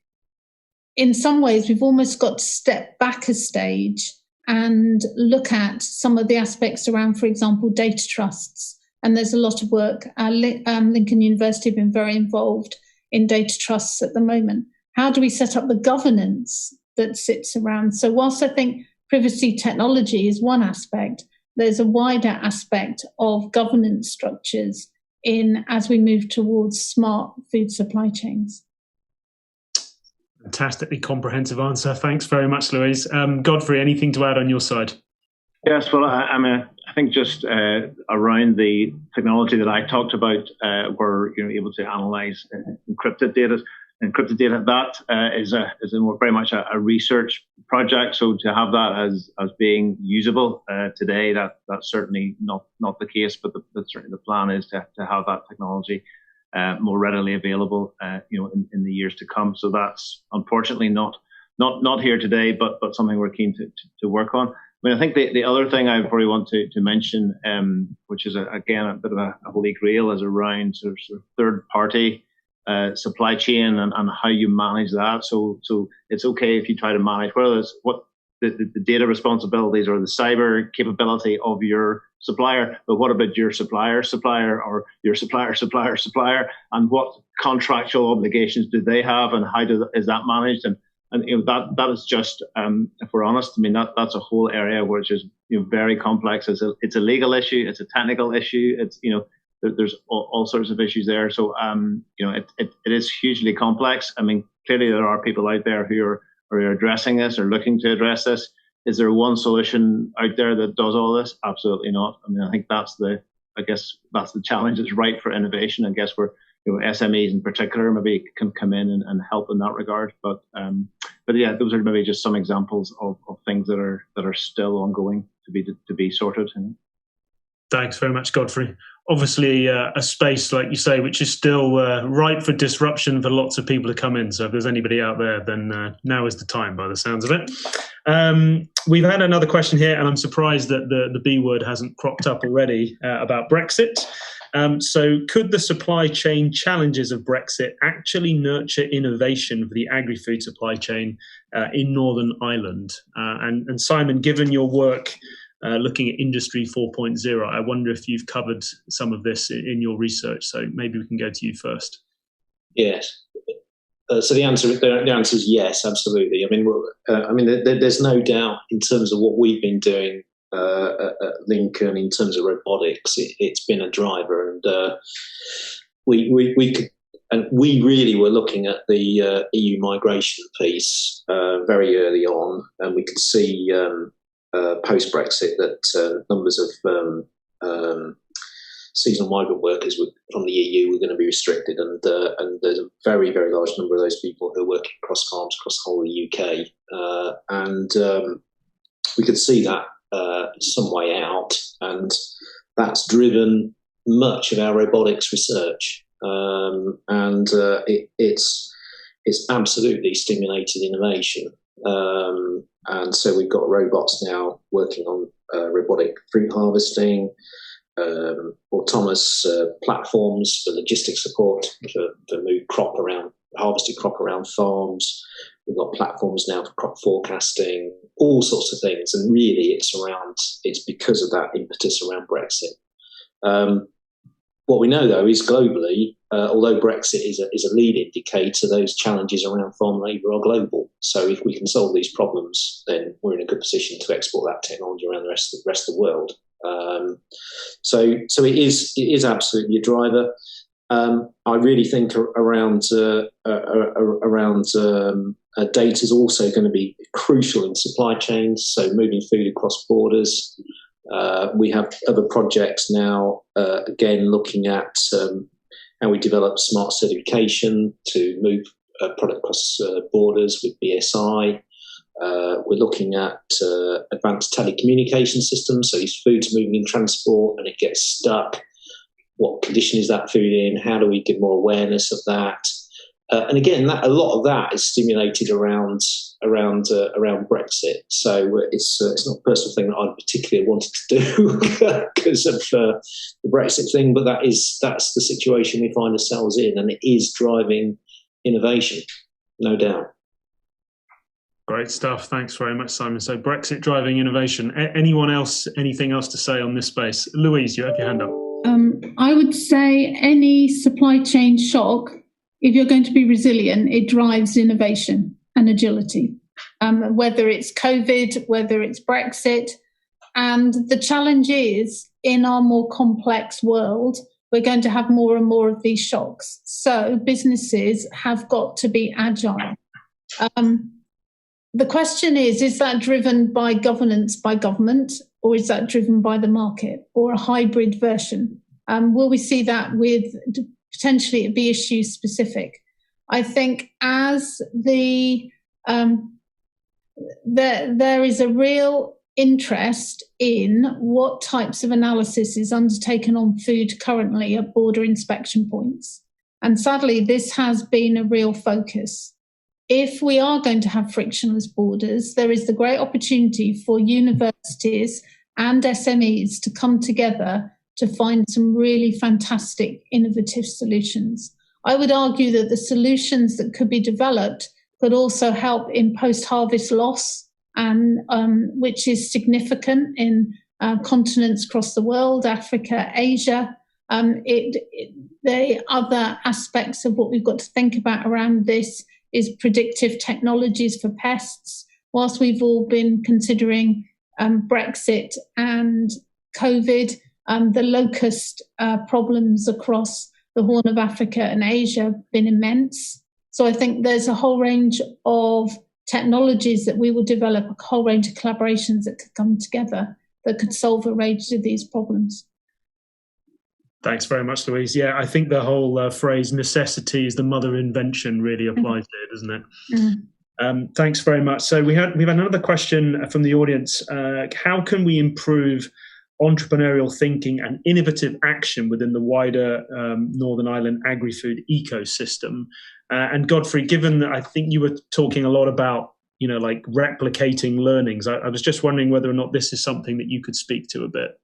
Speaker 5: in some ways we've almost got to step back a stage and look at some of the aspects around, for example, data trusts. And there's a lot of work. Lincoln University have been very involved in data trusts at the moment. How do we set up the governance that sits around? So whilst I think privacy technology is one aspect, there's a wider aspect of governance structures as we move towards smart food supply chains.
Speaker 1: Fantastically comprehensive answer. Thanks very much, Louise. Godfrey, anything to add on your side?
Speaker 3: Yes, well, I think just around the technology that I talked about, where you're able to analyze encrypted data. That is very much a research project. So to have that as being usable today, that's certainly not the case. But certainly the plan is to have that technology more readily available, in the years to come. So that's unfortunately not here today, but something we're keen to work on. I mean, I think the other thing I probably want to mention, which is again a bit of a holy grail, is around sort of third party supply chain and how you manage that. So it's okay if you try to manage whether it's what the data responsibilities or the cyber capability of your supplier, but what about your supplier's supplier or your supplier's supplier, and what contractual obligations do they have, and how is that managed? And that is just, if we're honest, I mean that's a whole area which is very complex. It's a legal issue, it's a technical issue, it's there's all sorts of issues there. So it is hugely complex. I mean, clearly there are people out there who are addressing this or looking to address this. Is there one solution out there that does all this? Absolutely not. I mean, I think that's the challenge that's right for innovation. I guess where SMEs in particular maybe can come in and help in that regard. But yeah, those are maybe just some examples of things that are still ongoing to be sorted.
Speaker 1: Thanks very much, Godfrey. Obviously, a space, like you say, which is still ripe for disruption for lots of people to come in. So if there's anybody out there, then now is the time, by the sounds of it. We've had another question here, and I'm surprised that the B word hasn't cropped up already about Brexit. So could the supply chain challenges of Brexit actually nurture innovation for the agri-food supply chain in Northern Ireland? And Simon, given your work looking at Industry 4.0, I wonder if you've covered some of this in your research. So maybe we can go to you first.
Speaker 4: Yes. So the answer is yes, absolutely. I mean, there's no doubt in terms of what we've been doing at Lincoln in terms of robotics. It's been a driver, and we really were looking at the EU migration piece very early on, and we could see post-Brexit that numbers of seasonal migrant workers from the EU were going to be restricted, and there's a very, very large number of those people who are working cross farms across the whole of the UK, and we could see that some way out, and that's driven much of our robotics research, and it's absolutely stimulated innovation. And so we've got robots now working on robotic fruit harvesting, autonomous platforms for logistics support to move harvested crop around farms, We've got platforms now for crop forecasting, all sorts of things. And really, it's because of that impetus around Brexit. What we know, though, is globally, although Brexit is a lead indicator, those challenges around farm labour are global. So if we can solve these problems, then we're in a good position to export that technology around the rest of the world. So it is absolutely a driver. I really think around data is also going to be crucial in supply chains. So moving food across borders. We have other projects now, again, looking at how we develop smart certification to move product across borders with BSI. We're looking at advanced telecommunication systems. So these food's moving in transport and it gets stuck. What condition is that food in? How do we give more awareness of that? And again, a lot of that is stimulated around Brexit. So it's not a personal thing that I particularly wanted to do because of the Brexit thing, but that's the situation we find ourselves in, and it is driving innovation, no doubt.
Speaker 1: Great stuff. Thanks very much, Simon. So Brexit driving innovation. Anyone else, anything else to say on this space? Louise, you have your hand up.
Speaker 5: I would say any supply chain shock, if you're going to be resilient, it drives innovation and agility, whether it's COVID, whether it's Brexit. And the challenge is, in our more complex world, we're going to have more and more of these shocks. So businesses have got to be agile. The question is that driven by governance by government, or is that driven by the market, or a hybrid version? Will we see that with potentially it be issue specific? I think as there is a real interest in what types of analysis is undertaken on food currently at border inspection points. And sadly, this has been a real focus. If we are going to have frictionless borders, there is the great opportunity for universities and SMEs to come together to find some really fantastic, innovative solutions. I would argue that the solutions that could be developed could also help in post-harvest loss, and which is significant in continents across the world, Africa, Asia. The other aspects of what we've got to think about around this is predictive technologies for pests. Whilst we've all been considering Brexit and COVID, the locust problems across the Horn of Africa and Asia have been immense. So I think there's a whole range of technologies that we will develop, a whole range of collaborations that could come together that could solve a range of these problems.
Speaker 1: Thanks very much, Louise. Yeah, I think the whole phrase "necessity is the mother of invention" really applies here, doesn't it? Mm-hmm. Thanks very much. So we've had another question from the audience. How can we improve entrepreneurial thinking and innovative action within the wider Northern Ireland agri-food ecosystem? And Godfrey, given that I think you were talking a lot about, like replicating learnings, I was just wondering whether or not this is something that you could speak to a bit.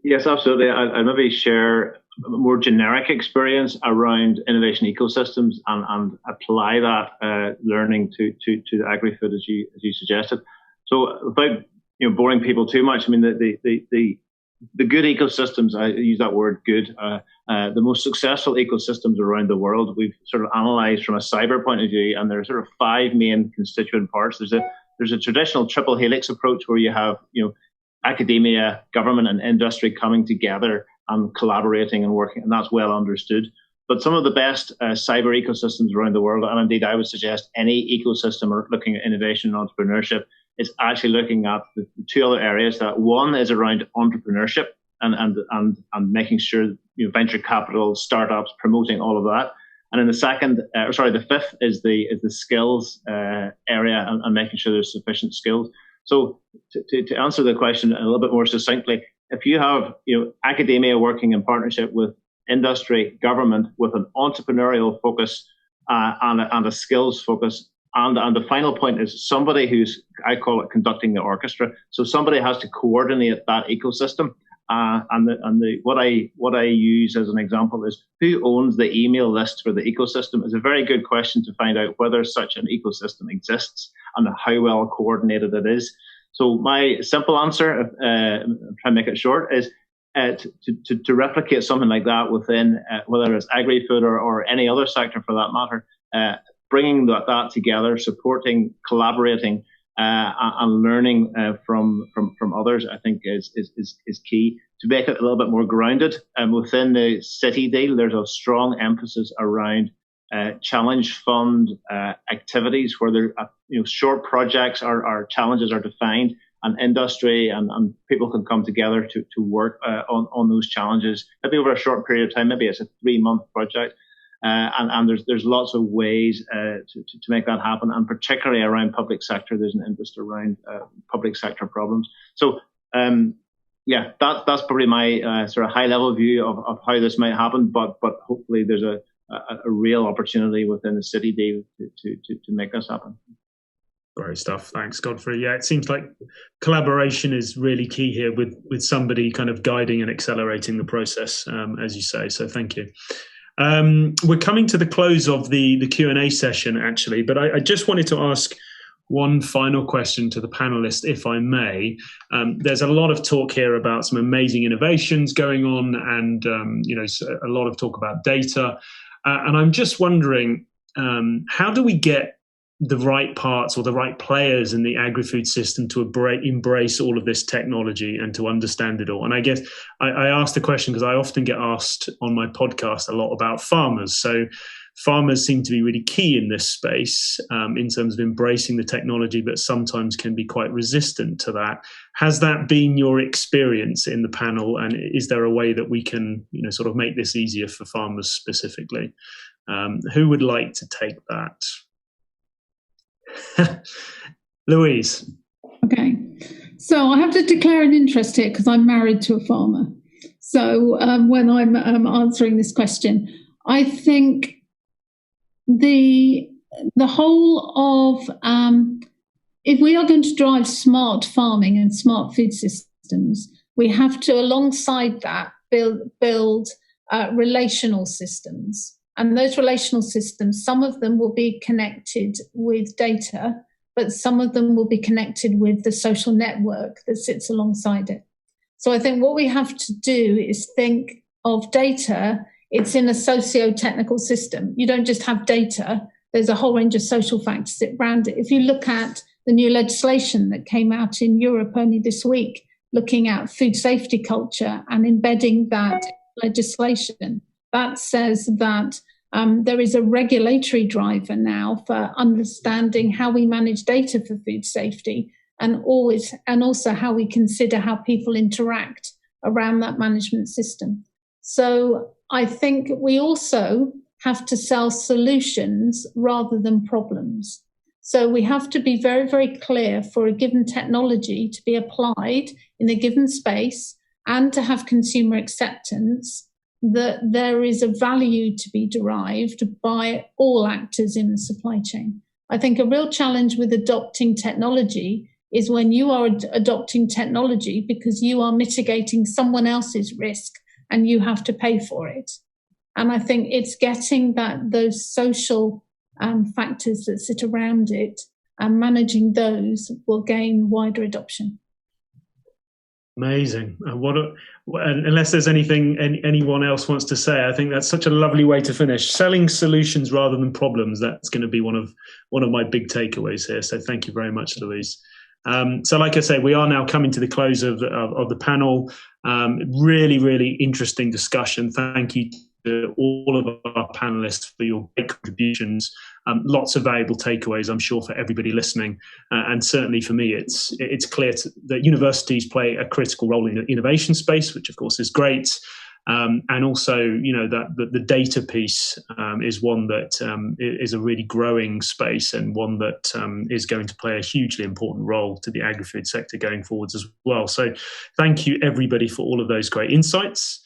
Speaker 3: Yes, absolutely. I'll maybe share a more generic experience around innovation ecosystems and apply that learning to the agri-food as you suggested. So without boring people too much, I mean the good ecosystems, I use that word good, the most successful ecosystems around the world, we've sort of analysed from a cyber point of view, and there are sort of 5 main constituent parts. There's a traditional triple helix approach where you have academia, government and industry coming together and collaborating and working, and that's well understood. But some of the best cyber ecosystems around the world, and indeed I would suggest any ecosystem are looking at innovation and entrepreneurship, is actually looking at the 2 other areas. That one is around entrepreneurship and making sure venture capital, startups, promoting all of that. And then the fifth is the skills area and making sure there's sufficient skills. So to answer the question a little bit more succinctly, if you have academia working in partnership with industry, government, with an entrepreneurial focus and a skills focus, and the final point is somebody who's, I call it, conducting the orchestra. So somebody has to coordinate that ecosystem What I use as an example is who owns the email list for the ecosystem is a very good question to find out whether such an ecosystem exists and how well coordinated it is. So my simple answer, try to make it short, is to replicate something like that within whether it's agri-food or any other sector for that matter, bringing that together, supporting, collaborating, and learning from others, I think is key to make it a little bit more grounded. Within the city deal, there's a strong emphasis around challenge fund activities where there, short projects are challenges are defined, and industry and people can come together to work on those challenges. Maybe over a short period of time, maybe it's a 3-month project. And there's lots of ways to make that happen, and particularly around public sector, there's an interest around public sector problems. So that's probably my sort of high level view of how this might happen. But hopefully there's a real opportunity within the city deal to make this happen.
Speaker 1: Great stuff. Thanks, Godfrey. Yeah, it seems like collaboration is really key here with somebody kind of guiding and accelerating the process, as you say. So thank you. We're coming to the close of the Q&A session, actually, but I just wanted to ask one final question to the panelists, if I may. There's a lot of talk here about some amazing innovations going on, and a lot of talk about data. And I'm just wondering, how do we get the right parts or the right players in the agri-food system to embrace all of this technology and to understand it all? And I guess I asked the question because I often get asked on my podcast a lot about farmers. So farmers seem to be really key in this space in terms of embracing the technology, but sometimes can be quite resistant to that. Has that been your experience in the panel? And is there a way that we can, sort of make this easier for farmers specifically? Who would like to take that? Louise.
Speaker 5: Okay, so I have to declare an interest here because I'm married to a farmer. So when I'm answering this question, I think the whole of if we are going to drive smart farming and smart food systems, we have to, alongside that, build relational systems. And those relational systems, some of them will be connected with data, but some of them will be connected with the social network that sits alongside it. So I think what we have to do is think of data. It's in a socio-technical system. You don't just have data. There's a whole range of social factors around it. If you look at the new legislation that came out in Europe only this week, looking at food safety culture and embedding that legislation, that says that there is a regulatory driver now for understanding how we manage data for food safety, and also how we consider how people interact around that management system. So I think we also have to sell solutions rather than problems. So we have to be very, very clear for a given technology to be applied in a given space and to have consumer acceptance, that there is a value to be derived by all actors in the supply chain. I think a real challenge with adopting technology is when you are adopting technology because you are mitigating someone else's risk and you have to pay for it. And I think it's getting those social factors that sit around it and managing those will gain wider adoption.
Speaker 1: Amazing. Unless there's anything anyone else wants to say, I think that's such a lovely way to finish. Selling solutions rather than problems. That's going to be one of my big takeaways here. So thank you very much, Louise. So like I say, we are now coming to the close of the panel. Really, really interesting discussion. Thank you to all of our panelists for your great contributions. Lots of valuable takeaways, I'm sure, for everybody listening. And certainly for me, it's clear that universities play a critical role in the innovation space, which of course is great. And also, that the data piece is one that is a really growing space, and one that is going to play a hugely important role to the agri-food sector going forwards as well. So thank you, everybody, for all of those great insights.